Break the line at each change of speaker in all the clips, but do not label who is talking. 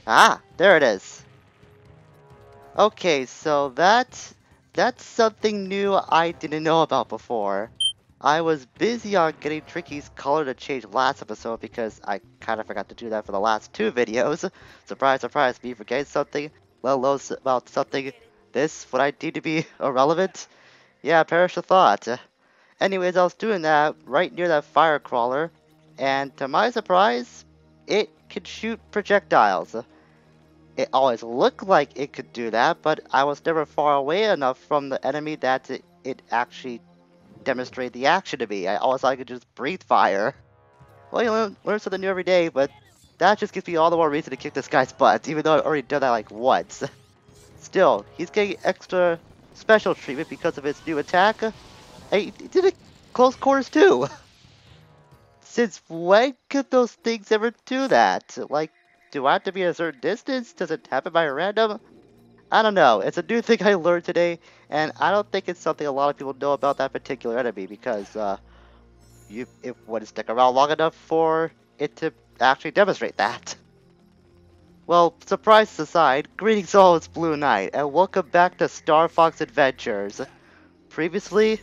Ah, there it is. Okay, so that's something new I didn't know about before. I was busy on getting Tricky's color to change last episode because I kind of forgot to do that for the last two videos. Surprise, surprise, me forgetting something, let alone about something this, what I deem to be irrelevant. Yeah, perish the thought. Anyways, I was doing that right near that fire crawler, and to my surprise, it could shoot projectiles. It always looked like it could do that, but I was never far away enough from the enemy that it actually demonstrated the action to me. I always thought I could just breathe fire. Well, you learn something new every day, but that just gives me all the more reason to kick this guy's butt, even though I already done that like once. Still, he's getting extra special treatment because of his new attack. Hey, he did it close quarters too. Since when could those things ever do that? Like, do I have to be at a certain distance? Does it happen by random? I don't know. It's a new thing I learned today, and I don't think it's something a lot of people know about that particular enemy because you it wouldn't stick around long enough for it to actually demonstrate that. Well, surprise aside, greetings all, it's Blue Knight, and welcome back to Starfox Adventures. Previously,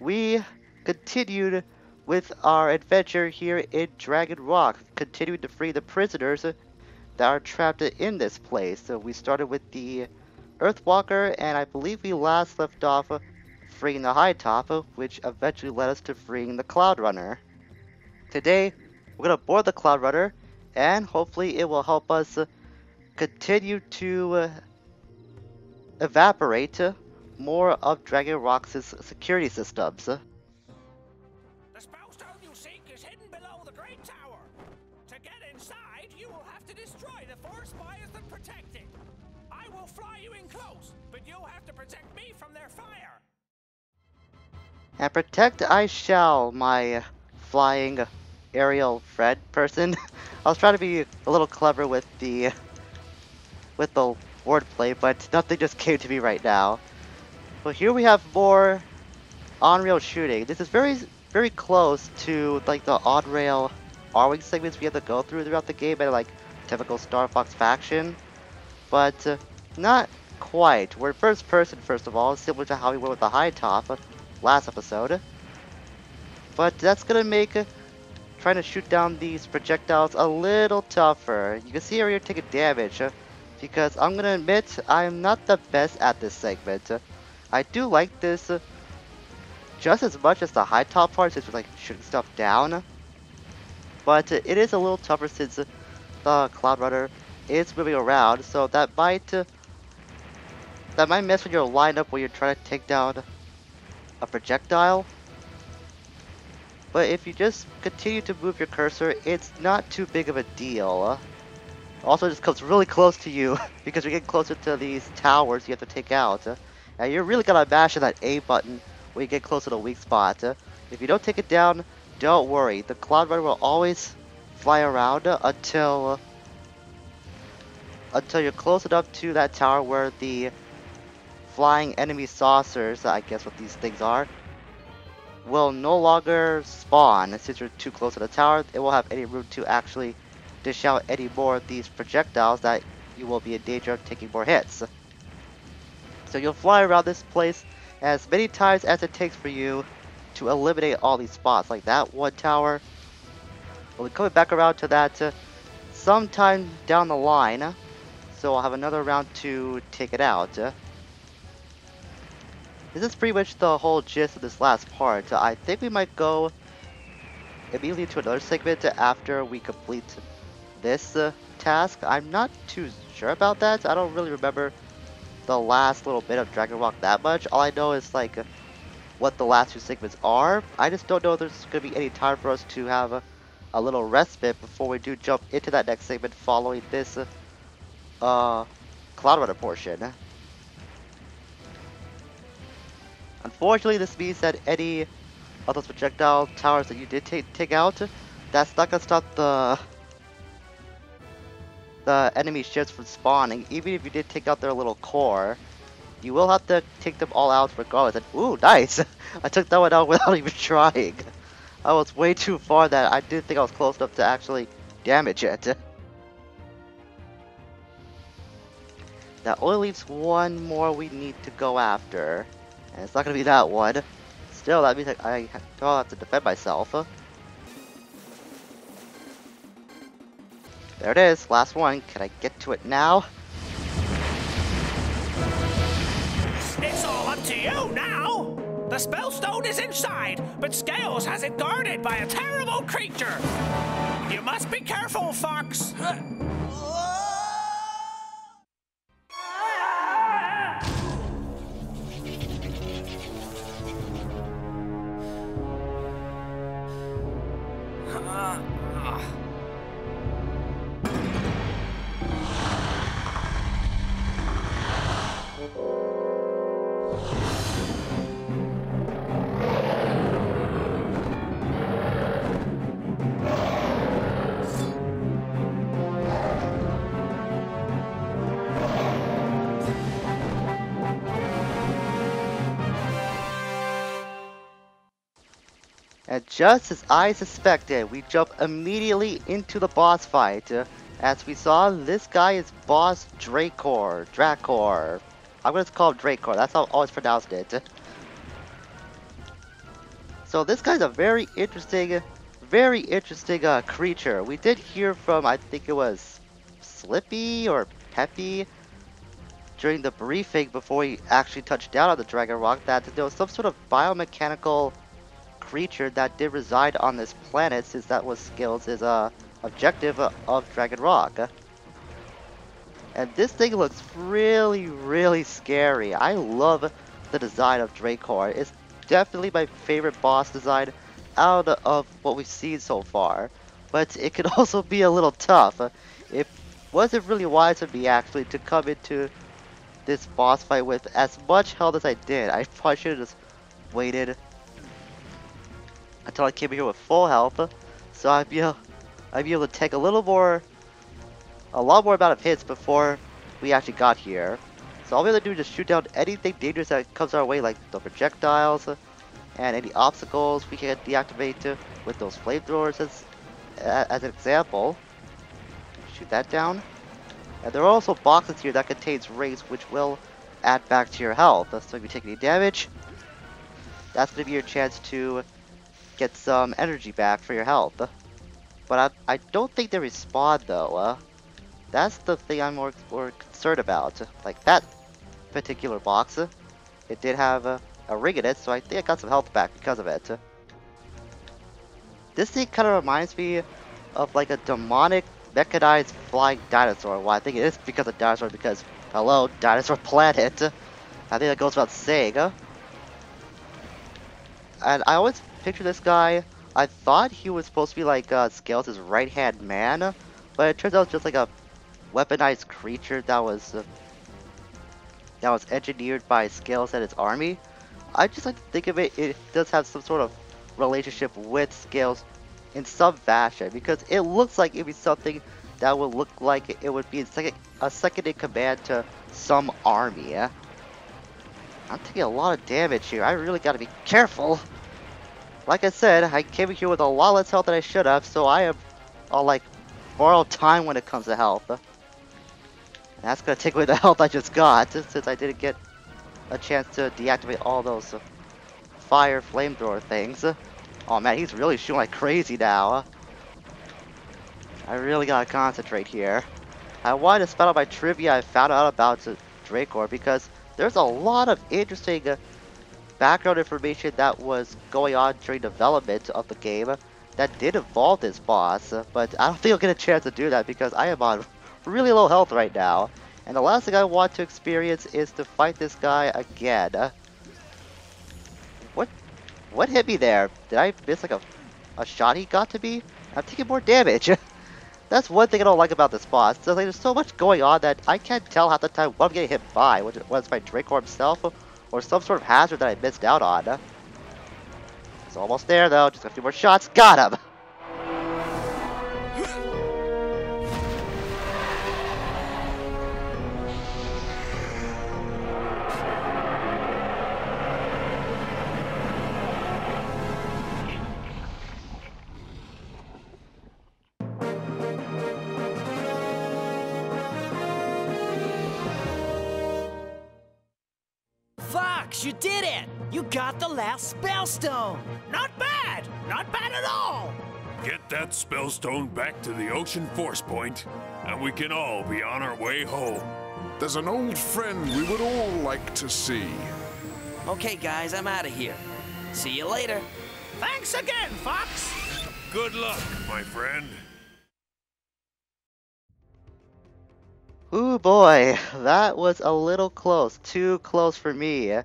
we continued with our adventure here in Dragon Rock, continuing to free the prisoners that are trapped in this place. So we started with the Earthwalker, and I believe we last left off freeing the High Top, which eventually led us to freeing the Cloudrunner. Today, we're going to board the Cloudrunner, and hopefully it will help us continue to evaporate more of Dragon Rock's security systems.
The spellstone you seek is hidden below the Great Tower. To get inside, you will have to destroy the four spires that protect it. I will fly you in close, but you'll have to protect me from their fire.
And protect I shall, my flying aerial friend person. I was trying to be a little clever with the wordplay, but nothing just came to me right now. But here we have more on-rail shooting. This is very close to like the on-rail R-wing segments we have to go through throughout the game and like typical Star Fox faction, but not quite. We're first person first of all, similar to how we went with the high top last episode. But that's gonna make trying to shoot down these projectiles a little tougher. You can see how you're taking damage because I'm gonna admit I'm not the best at this segment. I do like this just as much as the high top part since we're like shooting stuff down, but it is a little tougher since the Cloud Runner is moving around, so that might mess with your lineup when you're trying to take down a projectile. But if you just continue to move your cursor, it's not too big of a deal. Also, it just comes really close to you because you're getting closer to these towers you have to take out. And you're really gonna mash that A button when you get close to the weak spot. If you don't take it down, don't worry. The Cloud Runner will always fly around until you're close enough to that tower where the flying enemy saucers, I guess what these things are, will no longer spawn. Since you're too close to the tower, it won't have any room to actually dish out any more of these projectiles that you will be in danger of taking more hits. So you'll fly around this place as many times as it takes for you to eliminate all these spots, like that one tower. We'll be coming back around to that sometime down the line, so I'll have another round to take it out. This is pretty much the whole gist of this last part. I think we might go immediately to another segment after we complete this task. I'm not too sure about that. I don't really remember the last little bit of Dragon Rock that much. All I know is like what the last two segments are. I just don't know if there's going to be any time for us to have a little respite before we do jump into that next segment following this Cloud Runner portion. Unfortunately, this means that any of those projectile towers that you did take out, that's not gonna stop the enemy ships from spawning. Even if you did take out their little core, you will have to take them all out regardless. And ooh, nice! I took that one out without even trying. I was way too far that I didn't think I was close enough to actually damage it. That only leaves one more we need to go after. And it's not gonna be that one. Still, that means I don't have to defend myself. There it is, last one. Can I get to it now?
It's all up to you now! The spellstone is inside, but Scales has it guarded by a terrible creature! You must be careful, Fox!
And just as I suspected, we jump immediately into the boss fight. As we saw, this guy is Boss Drakor. Drakor. I'm gonna call him Drakor, that's how I always pronounced it. So this guy's a very interesting creature. We did hear from, I think it was Slippy or Peppy during the briefing before he actually touched down on the Dragon Rock, that there was some sort of biomechanical creature that did reside on this planet, since that was Skills' objective of Dragon Rock. And this thing looks really scary. I love the design of Drakor. It's definitely my favorite boss design out of what we've seen so far. But it could also be a little tough. It wasn't really wise of me actually to come into this boss fight with as much health as I did. I probably should have just waited until I came here with full health, so I'd be able to take a lot more amount of hits before we actually got here. So all we have to do is just shoot down anything dangerous that comes our way, like the projectiles and any obstacles we can deactivate with those flamethrowers as an example. Shoot that down. And there are also boxes here that contains rings which will add back to your health. So if you take any damage, that's going to be your chance to get some energy back for your health. But I don't think they respawn though. That's the thing I'm more concerned about. Like that particular box, it did have a ring in it, so I think I got some health back because of it. This thing kind of reminds me of like a demonic mechanized flying dinosaur. Well, I think it is because of dinosaur, because hello, dinosaur planet. I think that goes without saying. And I always picture this guy. I thought he was supposed to be like Scales' right-hand man, but it turns out it's just like a weaponized creature that was engineered by Scales and his army. I just like to think of it. It does have some sort of relationship with Scales in some fashion, because it looks like it'd be something that would look like it would be a second in command to some army. I'm taking a lot of damage here. I really gotta be careful. Like I said, I came here with a lot less health than I should have, so I am on like borrowed time when it comes to health. And that's gonna take away the health I just got, since I didn't get a chance to deactivate all those fire flamethrower things. Oh man, he's really shooting like crazy now. I really gotta concentrate here. I wanted to spout out my trivia I found out about Drakor, because there's a lot of interesting background information that was going on during development of the game that did involve this boss, but I don't think I'll get a chance to do that because I am on really low health right now. And the last thing I want to experience is to fight this guy again. What hit me there? Did I miss like a shot he got to me? I'm taking more damage. That's one thing I don't like about this boss. So, like, there's so much going on that I can't tell half the time what I'm getting hit by, whether it's by Drakor himself or some sort of hazard that I missed out on. It's almost there though, just a few more shots. Got him!
Fox, you did it! You got the last spellstone!
Not bad! Not bad at all!
Get that spellstone back to the ocean force point, and we can all be on our way home.
There's an old friend we would all like to see.
Okay, guys, I'm out of here. See you later.
Thanks again, Fox!
Good luck, my friend.
Ooh boy, that was a little close, too close for me.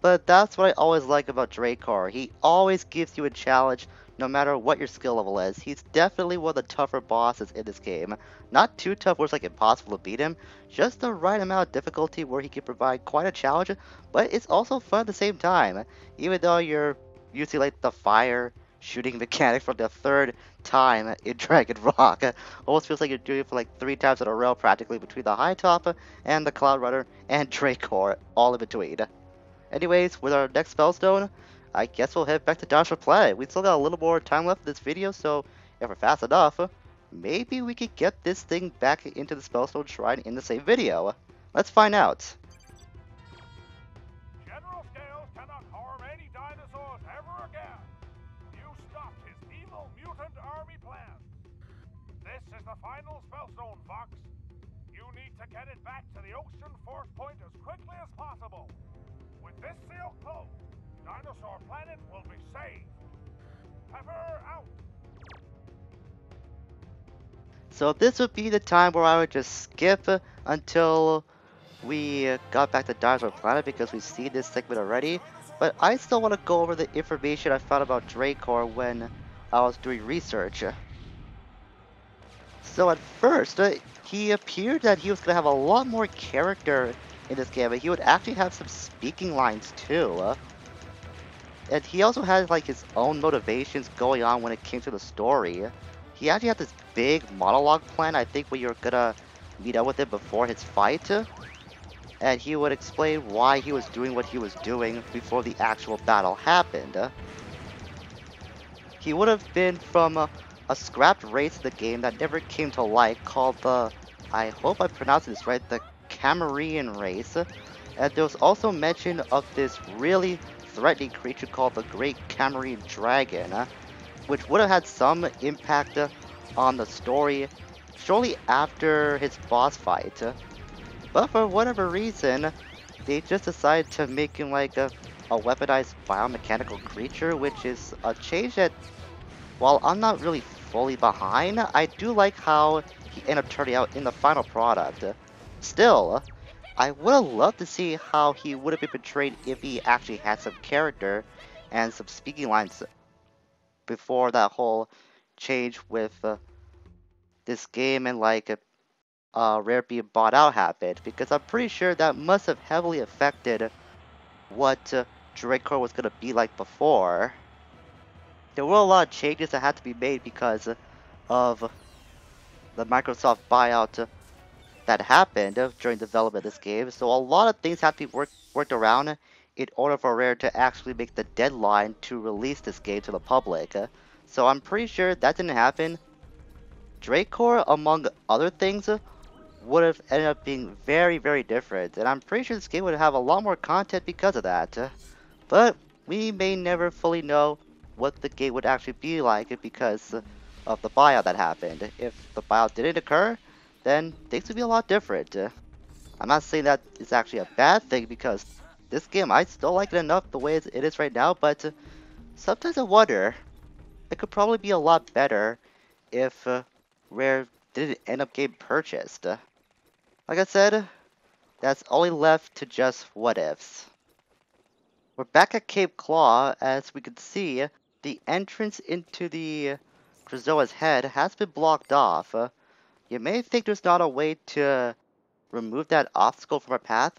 But that's what I always like about Drakor. He always gives you a challenge no matter what your skill level is. He's definitely one of the tougher bosses in this game. Not too tough where it's like impossible to beat him, just the right amount of difficulty where he can provide quite a challenge, but it's also fun at the same time. Even though you're using like the fire shooting mechanic for the third time in Dragon Rock. Almost feels like you're doing it for like 3 times in a row practically between the High Top and the Cloudrunner and Drakor, all in between. Anyways, with our next Spellstone, I guess we'll head back to Dashra Planet. We still got a little more time left in this video, so if we're fast enough, maybe we could get this thing back into the Spellstone Shrine in the same video. Let's find out.
General Scales cannot harm any dinosaurs ever again. You stopped his evil mutant army plans. This is the final spellstone, Fox. You need to get it back to the ocean force point as quickly as possible. With this seal closed, Dinosaur Planet will be saved. Pepper out.
So this would be the time where I would just skip until we got back to Dinosaur Planet because we've seen this segment already. But I still want to go over the information I found about Drakor when I was doing research. So at first, he appeared that he was going to have a lot more character in this game, and he would actually have some speaking lines too. And he also had like his own motivations going on when it came to the story. He actually had this big monologue plan, I think, where you're gonna meet up with him before his fight. And he would explain why he was doing what he was doing before the actual battle happened. He would have been from a scrapped race in the game that never came to light called the, I hope I pronounced this right, the Cameroonian race. And there was also mention of this really threatening creature called the Great Cameroon Dragon, which would have had some impact on the story shortly after his boss fight. But for whatever reason, they just decided to make him like a weaponized biomechanical creature, which is a change that, while I'm not really fully behind, I do like how he ended up turning out in the final product. Still, I would have loved to see how he would have been portrayed if he actually had some character and some speaking lines before that whole change with this game and like Rare being bought out happened, because I'm pretty sure that must have heavily affected what Drakor was going to be like before. There were a lot of changes that had to be made because of the Microsoft buyout that happened during development of this game, so a lot of things have to be worked around in order for Rare to actually make the deadline to release this game to the public. So I'm pretty sure that didn't happen. Drakor, among other things, would have ended up being very, very different, and I'm pretty sure this game would have a lot more content because of that. But we may never fully know what the game would actually be like because of the buyout that happened. If the buyout didn't occur, then things would be a lot different. I'm not saying that it's actually a bad thing, because this game, I still like it enough the way it is right now, but sometimes I wonder, it could probably be a lot better if Rare didn't end up getting purchased. Like I said, that's only left to just what ifs. We're back at Cape Claw. As we can see, the entrance into the Krazoa's head has been blocked off. You may think there's not a way to remove that obstacle from our path,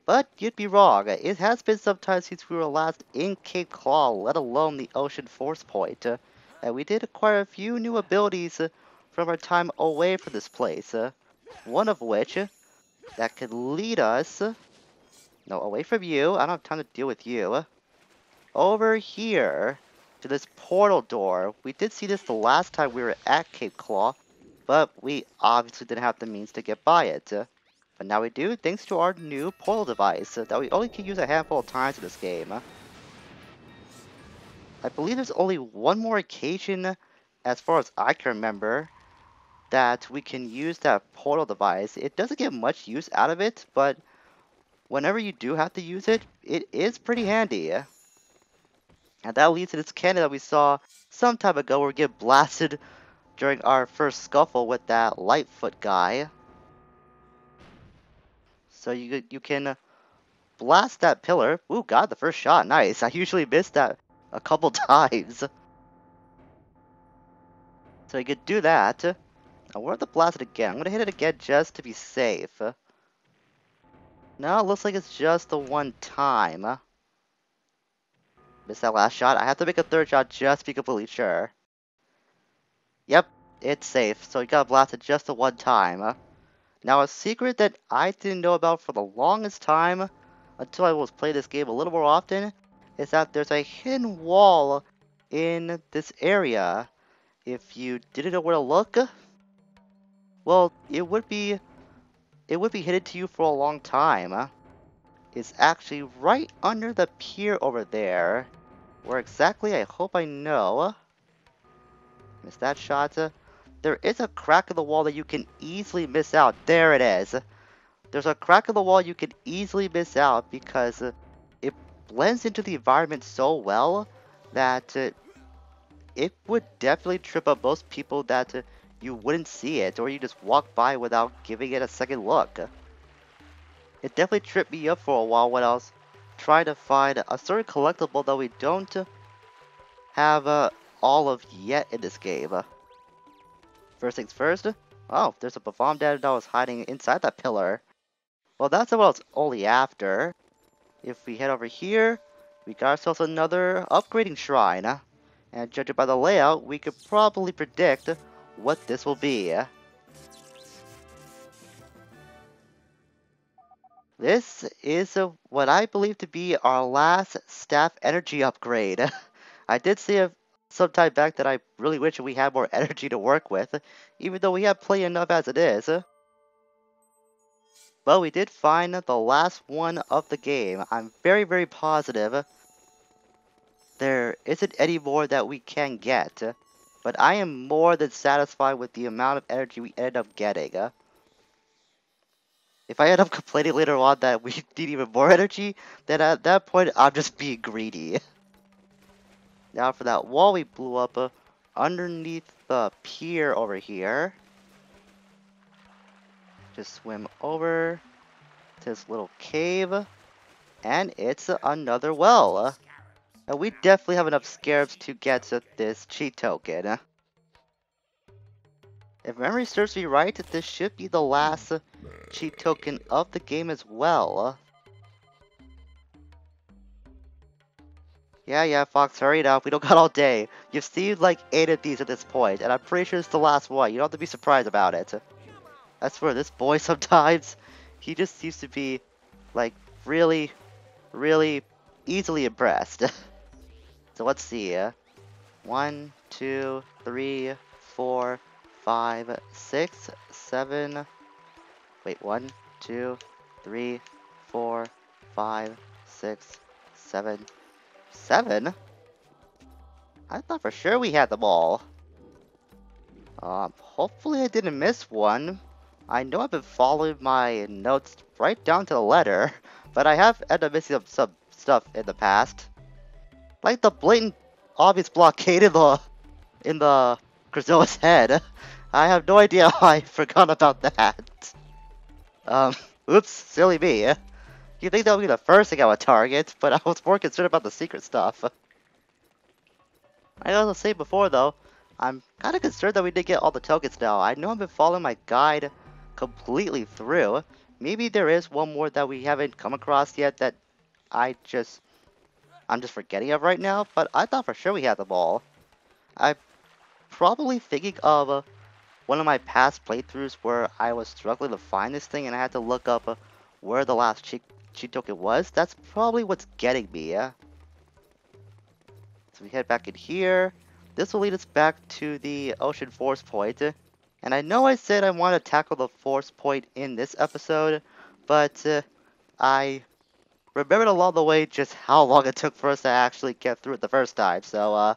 but you'd be wrong. It has been some time since we were last in Cape Claw, let alone the Ocean Force Point, and we did acquire a few new abilities from our time away from this place, one of which that could lead us, no, away from you, I don't have time to deal with you, over here to this portal door. We did see this the last time we were at Cape Claw, but we obviously didn't have the means to get by it. But now we do, thanks to our new portal device that we only can use a handful of times in this game. I believe there's only one more occasion, as far as I can remember, that we can use that portal device. It doesn't get much use out of it, but whenever you do have to use it, it is pretty handy. And that leads to this cannon that we saw some time ago where we get blasted during our first scuffle with that Lightfoot guy. So you can blast that pillar. Ooh, got the first shot. Nice. I usually miss that a couple times. So you could do that. Now we're at the blast it again. I'm gonna hit it again just to be safe. No, it looks like it's just the one time. Missed that last shot. I have to make a third shot just to be completely sure. Yep, it's safe. So you gotta blast it just the one time. Now a secret that I didn't know about for the longest time, until I was playing this game a little more often, is that there's a hidden wall in this area. If you didn't know where to look, well, it would be hidden to you for a long time. It's actually right under the pier over there. Where exactly, I hope I know. Missed that shot. There is a crack in the wall that you can easily miss out. There it is. There's a crack in the wall you can easily miss out because it blends into the environment so well that it would definitely trip up most people that you wouldn't see it, or you just walk by without giving it a second look. It definitely tripped me up for a while when I was trying to find a certain collectible that we don't have all of yet in this game. First things first. Oh, there's a bomb that was hiding inside that pillar. Well, that's what I was only after. If we head over here, we got ourselves another upgrading shrine. And judging by the layout, we could probably predict what this will be. This is what I believe to be our last staff energy upgrade. I did say some time back that I really wish we had more energy to work with, even though we have plenty enough as it is. But we did find the last one of the game. I'm very, very positive there isn't any more that we can get. But I am more than satisfied with the amount of energy we ended up getting. If I end up complaining later on that we need even more energy, then at that point I'm just being greedy. Now for that wall we blew up underneath the pier over here. Just swim over to this little cave. And it's another well. And we definitely have enough scarabs to get this cheat token. If memory serves me right, this should be the last cheat token of the game as well. Yeah, Fox, hurry it up. We don't got all day. You've seen like 8 of these at this point, and I'm pretty sure it's the last one. You don't have to be surprised about it. I swear, this boy sometimes, he just seems to be, like, really, really easily impressed. So let's see. 1, 2, 3, 4, 5, 6, 7. Wait, 1, 2, 3, 4, 5, 6, 7. 7? I thought for sure we had them all. Hopefully I didn't miss one. I know I've been following my notes right down to the letter, but I have ended up missing some stuff in the past. Like the blatant obvious blockade in the Krazoa's head. I have no idea why I forgot about that. Oops, silly me. You'd think that would be the first thing I would target, but I was more concerned about the secret stuff. I also say before though, I'm kind of concerned that we didn't get all the tokens now. I know I've been following my guide completely through. Maybe there is one more that we haven't come across yet that I'm just forgetting of right now, but I thought for sure we had them all. I'm probably thinking of one of my past playthroughs where I was struggling to find this thing and I had to look up where the last cheat token was. That's probably what's getting me, yeah? So we head back in here. This will lead us back to the Ocean Force Point. And And I know I said I want to tackle the force point in this episode, but I remembered along the way just how long it took for us to actually get through it the first time. So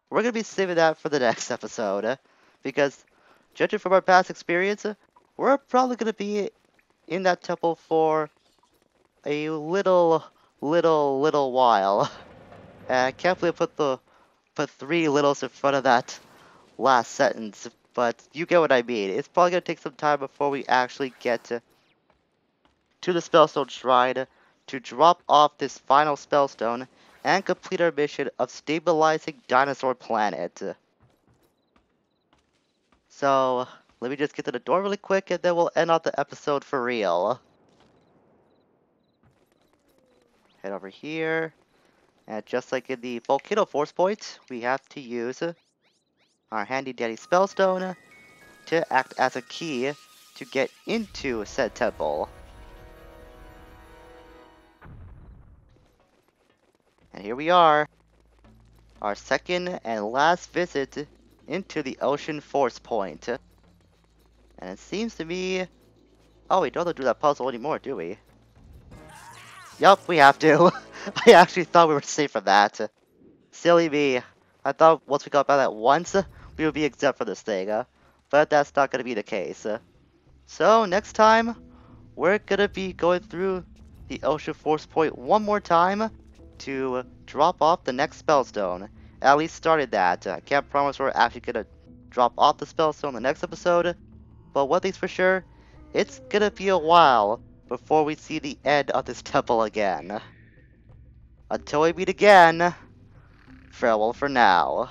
we're going to be saving that for the next episode. Because judging from our past experience, we're probably going to be in that temple for a little while. And I can't believe I put three littles in front of that last sentence, but you get what I mean. It's probably going to take some time before we actually get to the Spellstone Shrine to drop off this final Spellstone and complete our mission of stabilizing Dinosaur Planet. So, let me just get to the door really quick and then we'll end off the episode for real. Head over here. And just like in the Volcano Force Point, we have to use our handy dandy Spellstone to act as a key to get into said temple. And here we are, our second and last visit into the Ocean Force Point. And it seems to me... Oh, we don't have to do that puzzle anymore, do we? Yup, we have to. I actually thought we were safe from that. Silly me. I thought once we got by that once, we would be exempt from this thing. But that's not going to be the case. So, next time, we're going to be going through the Ocean Force Point one more time to drop off the next Spellstone. At least started that. I can't promise we're actually going to drop off the Spellstone in the next episode, but one thing's for sure, it's going to be a while before we see the end of this temple again. Until we meet again, farewell for now.